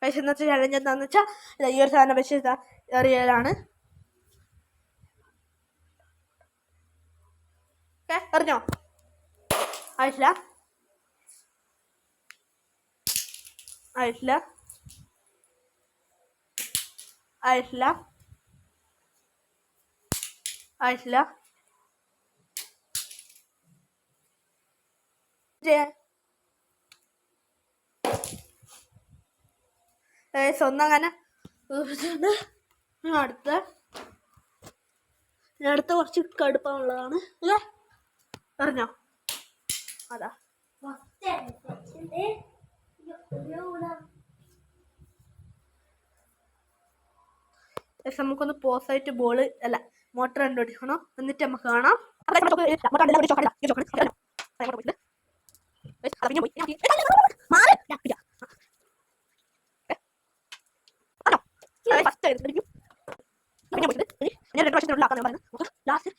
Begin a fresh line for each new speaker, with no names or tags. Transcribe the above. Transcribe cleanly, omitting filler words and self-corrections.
പക്ഷെ എന്ന് വെച്ചാൽ ചലഞ്ച് എന്താണെന്ന് വെച്ചാൽ ഈ ഒരു സാധനം വെച്ച് എറിയലാണ്. ഓക്കെ, എറിഞ്ഞോ? ആയിട്ടില്ല, ആയിട്ടില്ല, ആയിട്ടില്ല, ആയിട്ടില്ല. സ്വന്തം അങ്ങനെ അടുത്ത കുറച്ച് കടുപ്പമുള്ളതാണ്. അല്ലേ, അറിഞ്ഞോ? അതാ നമുക്കൊന്ന് പോസായിട്ട് ബോള് അല്ല മോട്ടർ കണ്ടുപിടിക്കണം. എന്നിട്ട് നമുക്ക് കാണാം. ഞാൻ 2 വർഷത്തിനുള്ളിൽ ആക്കാൻ ലാസ്റ്റ്